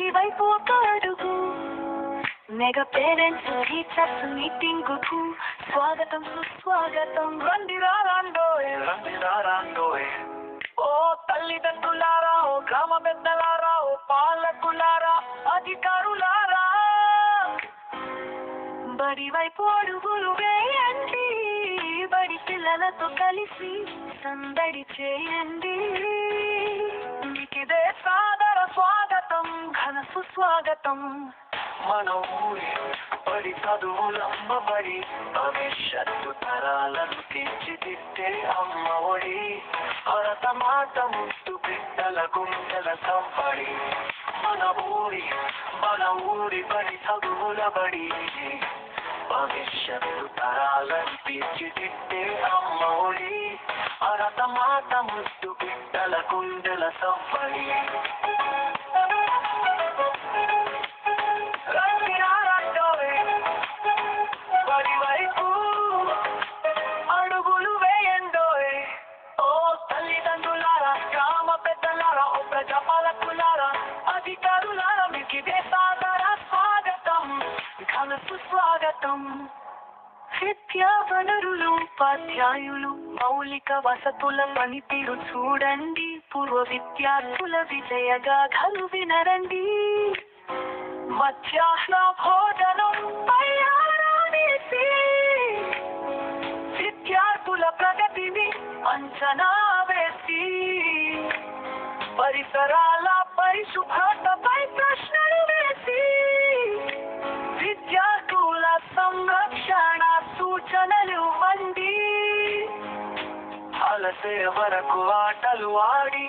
బడి వైపు ఒక అడుగు. మెగా పేరెంట్స్ టీచర్స్ మీటింగ్ కు స్వాగతం సుస్వాగతం. రండిరా రాండోయ్, రండిరా రాండోయ్. ఓ తల్లిదండ్రులారా, ఓ గ్రామ పెద్దలారా, ఓ పాలకులారా, అధికారులారా, బడి వైపు అడుగులు వేయండి. బడి పిల్లలతో కలిసి సందడి చేయండి. మీకిదే సాదర స్వాగతం, ఘన సుస్వాగతం. మన ఊరి బడి చదువులమ్మ బడి, భవిష్యత్తు తరాలను తీర్చిదిద్దే అమ్మ ఒడి. భరత మాట ముద్దు బిడ్డల గుండెల సంపడి. మన ఊరి బడి చదువుల బడి, భవిష్యత్తు తరాలను తీర్చిదిద్దే అమ్మ ఒడి. భరత మాట ముద్దు బిడ్డల గుండెల సంపడి. బడి వైపు అడుగులు వేయండోయ్. ఓ తల్లిదండ్రులారా, గ్రామ పెద్దలారా, ఓ ప్రజాపాలకులారా, అధికారులారా, మీకిదే సాదర స్వాగతం, ఘన సుస్వాగతం. విద్యా వనరులు, ఉపాధ్యాయులు, మౌలిక వసతుల పనితీరు చూడండి. పూర్వ విద్యార్థుల విజయగాథలు వినరండి. మధ్యాహ్న భోజనం తయారానేసి విద్యార్థుల ప్రగతిని అంచనా వేసి, పరిసరాల పరిశుభ్రతపై ప్రశ్నలు వేసి, విద్యార్థుల సంరక్షణ సూచనలు ఇవ్వండి. అలసే వరకు ఆటలు ఆడి,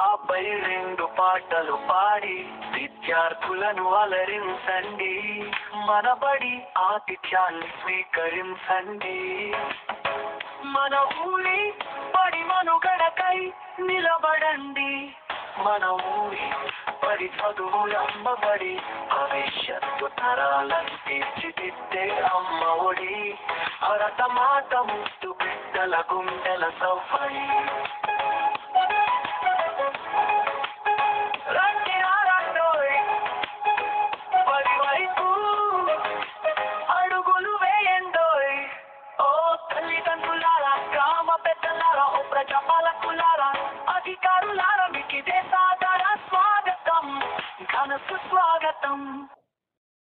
ఆపై 2 పాటలు పాడి, విద్యార్థులను అలరించండి. మన బడి ఆతిథ్యాన్ని స్వీకరించండి. మన ఊరి బడి మనుగడకై నిలబడండి. మన ఊరి బడి చదువులమ్మ బడి, భవిష్యత్తు తరాలను తీర్చిదిద్దే అమ్మ ఒడి. భరత మాట ముద్దు బిడ్డల గుండెల సౌఫడి.